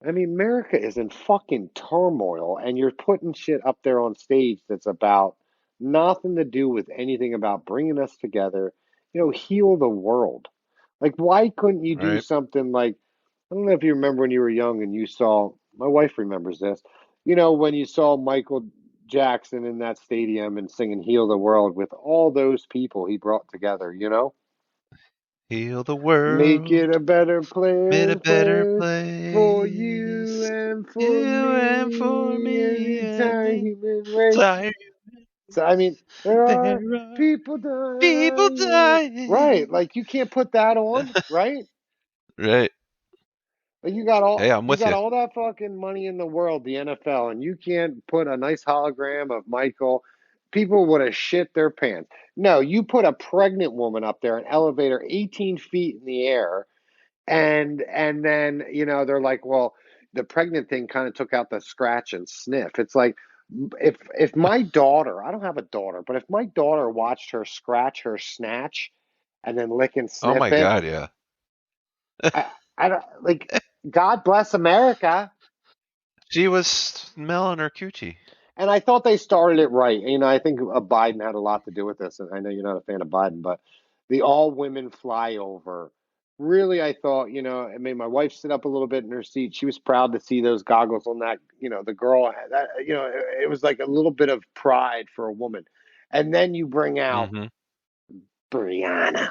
I mean, America is in fucking turmoil, and you're putting shit up there on stage that's about nothing to do with anything about bringing us together. Heal the world. Like, why couldn't you do Right. something like, I don't know if you remember when you were young and you saw, my wife remembers this, when you saw Michael Jackson in that stadium and singing Heal the World with all those people he brought together? Heal the Make it world, a better made a better place for you place. and for You and for me and the me and entire the human race. entire So I mean, there are there are people people dying. Right, dying. like you can't put that on, right? Right. Like Hey, I'm you with got you. all that fucking money in the world, the NFL, and you can't put a nice hologram of Michael. People would have shit their pants. No, you put a pregnant woman up there, an elevator 18 feet in the air, and then they're like, well, the pregnant thing kind of took out the scratch and sniff. It's like if my daughter, I don't have a daughter, but if my daughter watched her scratch her snatch and then lick and Oh sniff my it, God, yeah. I don't like. God bless America. She was smelling her coochie. And I thought they started it right. I think Biden had a lot to do with this. And I know you're not a fan of Biden, but the all women flyover. Really, I thought, it made my wife sit up a little bit in her seat. She was proud to see those goggles on that, the girl. That, it was like a little bit of pride for a woman. And then you bring out Hmm. Brianna.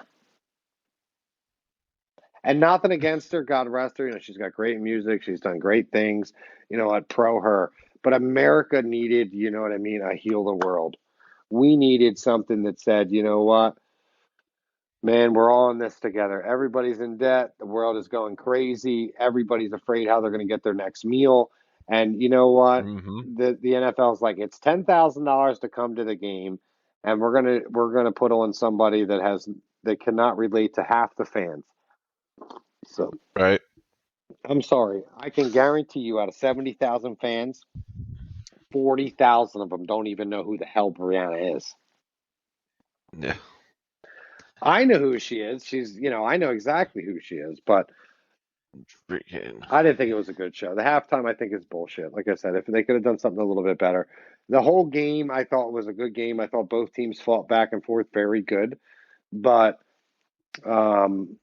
And nothing against her, God rest her. She's got great music. She's done great things. What, pro her. But America needed, what I mean, a heal the world. We needed something that said, you know what, man, we're all in this together. Everybody's in debt. The world is going crazy. Everybody's afraid how they're going to get their next meal. And you know what? Hmm. The NFL is like, it's $10,000 to come to the game, and we're gonna put on somebody that cannot relate to half the fans. So Right. I'm sorry. I can guarantee you, out of 70,000 fans, 40,000 of them don't even know who the hell Brianna is. Yeah. I know who she is. I know exactly who she is, but Freaking. I didn't think it was a good show. The halftime, I think, is bullshit. Like I said, if they could have done something a little bit better. The whole game, I thought, was a good game. I thought both teams fought back and forth very good, but um,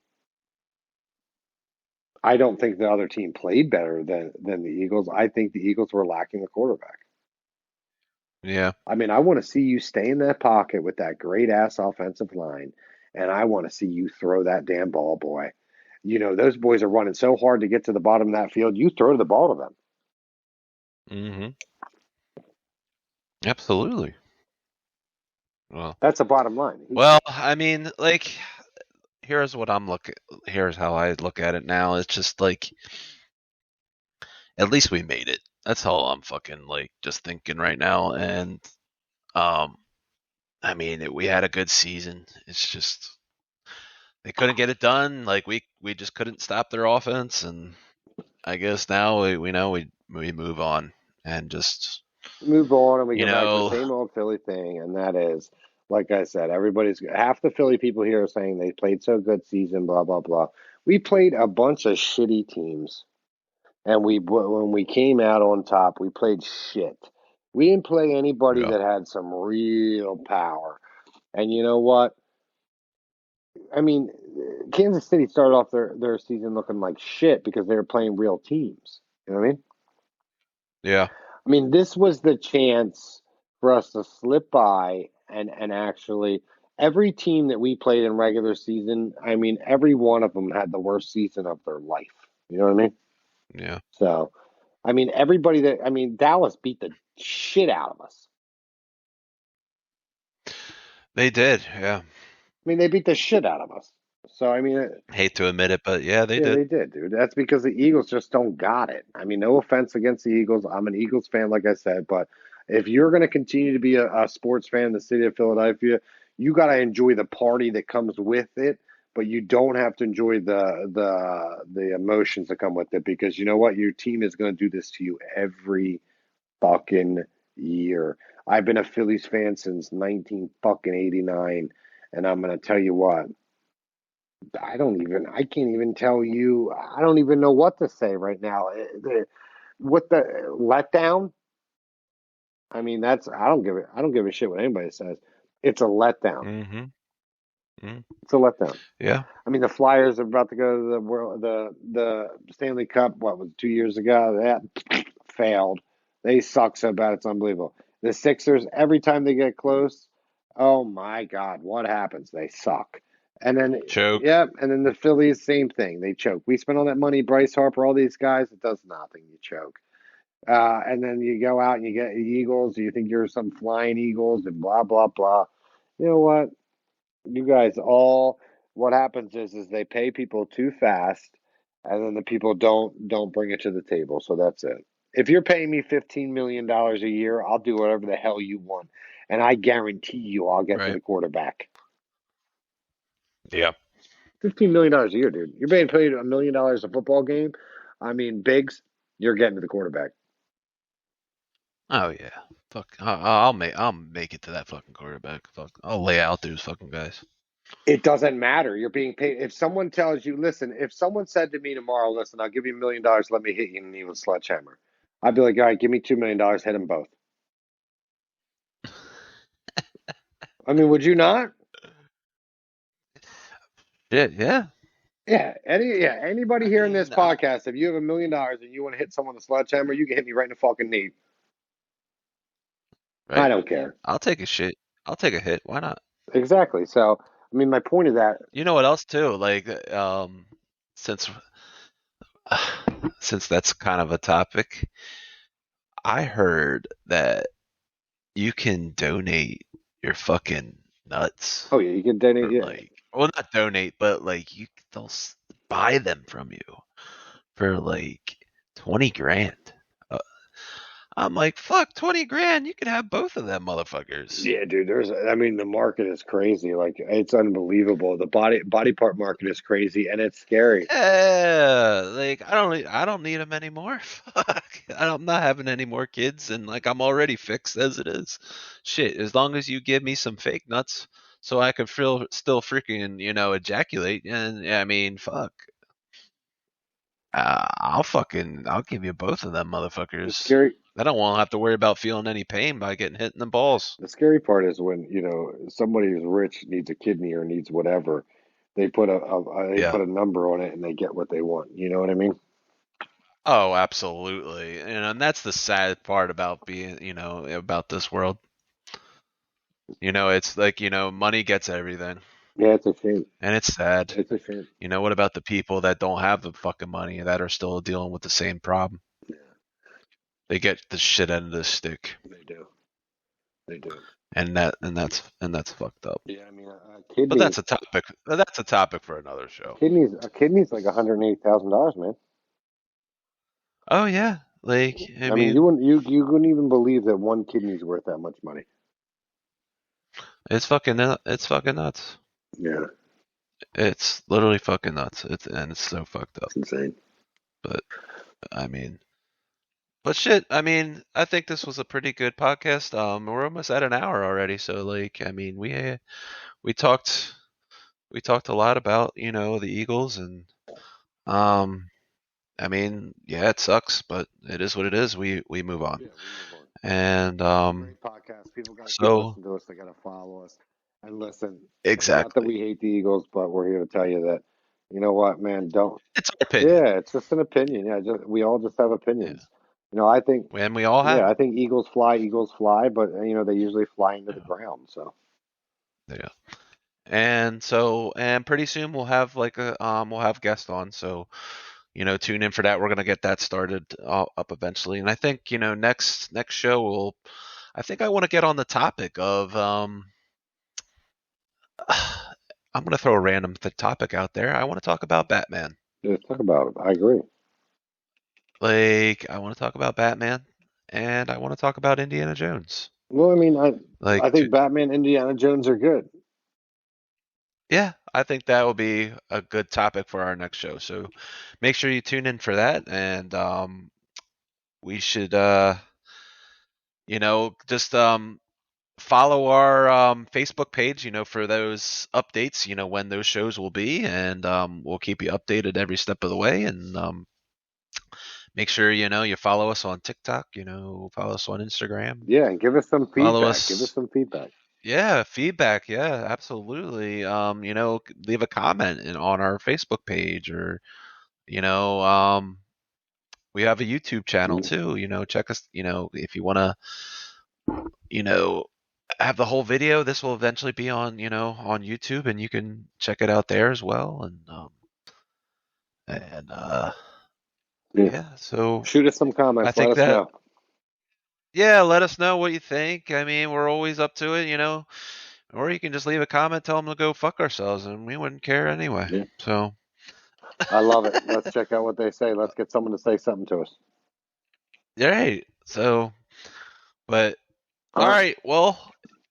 I don't think the other team played better than the Eagles. I think the Eagles were lacking a quarterback. Yeah. I mean, I want to see you stay in that pocket with that great ass offensive line, and I want to see you throw that damn ball, boy. Those boys are running so hard to get to the bottom of that field. You throw the ball to them. Hmm. Absolutely. Well, That's the bottom line. well, I mean, like, here's what I'm looking. Here's how I look at it now. It's just like, at least we made it. That's all I'm fucking like just thinking right now. And um, I mean, we had a good season. It's just they couldn't get it done. Like we just couldn't stop their offense, and I guess now we know we move on and just Move on, and we you go back to the know same old Philly thing, and that is, like I said, everybody's half the Philly people here are saying they played so good season, blah blah blah. We played a bunch of shitty teams. And when we came out on top, we played shit. We didn't play anybody yeah that had some real power. And you know what? I mean, Kansas City started off their season looking like shit because they were playing real teams. You know what I mean? yeah I mean, this was the chance for us to slip by and actually every team that we played in regular season, I mean, every one of them had the worst season of their life. You know what I mean? yeah So, I mean, Dallas beat the shit out of us. they did. Yeah, I mean, they beat the shit out of us. So, I mean, hate to admit it, but yeah, they yeah, did. they did, dude. That's because the Eagles just don't got it. I mean, no offense against the Eagles. I'm an Eagles fan, like I said, but if you're going to continue to be a sports fan in the city of Philadelphia, you got to enjoy the party that comes with it, but you don't have to enjoy the emotions that come with it because you know what? Your team is going to do this to you every fucking year. I've been a Phillies fan since 19 fucking 89, and I'm gonna tell you what. I can't even tell you. I don't even know what to say right now. What the letdown? I mean, I don't give a shit what anybody says. It's a letdown. Hmm. Hmm. It's a letdown. Yeah. I mean, the Flyers are about to go to the Stanley Cup. What was it, 2 years ago? That failed. They suck so bad it's unbelievable. The Sixers, every time they get close, oh my God, what happens? They suck. And then, Choke. yeah, and then the Phillies, same thing. They choke. We spent all that money, Bryce Harper, all these guys. It does nothing. You choke. And then you go out and you get the Eagles. You think you're some flying Eagles and blah blah blah. You know what? You guys all. What happens is they pay people too fast and then the people don't bring it to the table. So that's it. If you're paying me $15 million a year, I'll do whatever the hell you want, and I guarantee you, I'll get to Right. the quarterback. Yeah. $15 million a year, dude. You're being paid $1 million a football game. I mean, Biggs, you're getting to the quarterback. Oh yeah. Fuck. I'll make it to that fucking quarterback. Fuck. I'll lay out those fucking guys. It doesn't matter. You're being paid. If someone tells you, listen, if someone said to me tomorrow, listen, I'll give you $1 million, let me hit you in the knee with a sledgehammer, I'd be like, all right, give me $2 million, hit them both. I mean, would you not? Shit. Yeah. Yeah, anybody I here in this mean, podcast, if you have $1 million and you want to hit someone with a sledgehammer, you can hit me right in the fucking knee. I right. don't care. I'll take a shit. I'll take a hit. Why not? Exactly. So, I mean, my point of that, You know what else too? Like, since since that's kind of a topic, I heard that you can donate your fucking nuts oh yeah, you can donate. for Yeah, like, well, not donate, but like they'll buy them from you for like 20 grand. Uh, I'm like, fuck, 20 grand. You could have both of them motherfuckers. yeah, dude. I mean, the market is crazy. Like, it's unbelievable. The body part market is crazy, and it's scary. Yeah, like I don't need them anymore. Fuck, I'm not having any more kids, and like I'm already fixed as it is. Shit, as long as you give me some fake nuts, so I can feel still freaking ejaculate, and yeah, I mean, fuck, I'll give you both of them The motherfuckers. scary, I don't want to have to worry about feeling any pain by getting hit in the balls. the scary part is when somebody who's rich needs a kidney or needs whatever, they put they Yeah. put a number on it and they get what they want. You know what I mean? Oh, absolutely. And that's the sad part about being, about this world. It's like, money gets everything. Yeah, it's a shame. And it's sad. It's a shame. What about the people that don't have the fucking money that are still dealing with the same problem? Yeah, They get the shit end of the stick. they do. They do. And that's fucked up. Yeah, I mean, But that's a topic. That's a topic for another show. a kidney's like $180,000, man. Oh yeah. Like, I I mean, mean, you wouldn't even believe that one kidney's worth that much money. it's fucking nuts. Yeah, It's literally fucking nuts. It's so fucked up. it's insane. But I mean, but shit, I mean, I think this was a pretty good podcast. We're almost at an hour already, so like, I mean, we talked we talked a lot about the Eagles, and um, I mean, yeah, it sucks, but it is what it is. We move on, Yeah, we move on. and Great podcast. People got to keep so listening to us. They got to follow us and listen. It's not that exactly, we hate the Eagles, but we're here to tell you that you know what, man. Don't. it's our opinion. Yeah, it's just an opinion. Yeah, we all just have Yeah, opinions. I think. and we all have Yeah, I them. think Eagles fly, but they usually fly into the ground. So Yeah. And pretty soon we'll have guests on. So tune in for that. We're gonna get that started up eventually. And I think next show I think I want to get on the topic of I'm gonna throw a random topic out there. I want to talk about Batman. let's talk about it. I agree. Like I want to talk about Batman, and I want to talk about Indiana Jones. Well, I mean, I Like, think Batman, Indiana Jones are good. yeah, I think that will be a good topic for our next show. So make sure you tune in for that, and we should just follow our Facebook page, for those updates, when those shows will be, and we'll keep you updated every step of the way. And make sure you follow us on TikTok, follow us on Instagram, Yeah, and give us some follow feedback. Give us us. some feedback. Yeah, feedback. Yeah, absolutely. Leave a comment on our Facebook page, or you know, we have a YouTube channel Mhm. too. Check us. If you want to, you know, have the whole video, this will eventually be on YouTube, and you can check it out there as well. And Yeah. yeah, so Shoot us some I comments. Let think us that know. yeah, let us know what you think. I mean, we're always up to it, or you can just leave a comment, tell them to go fuck ourselves, and we wouldn't care anyway. Yeah. So I love it. Let's check out what they say. Let's get someone to say something to us. Right. So, but all All right. right. Well,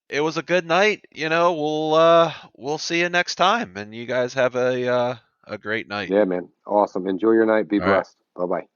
it was a good night. We'll see you next time, and you guys have a great night. Yeah, man. Awesome. Enjoy your night. Be All right. blessed. Bye bye.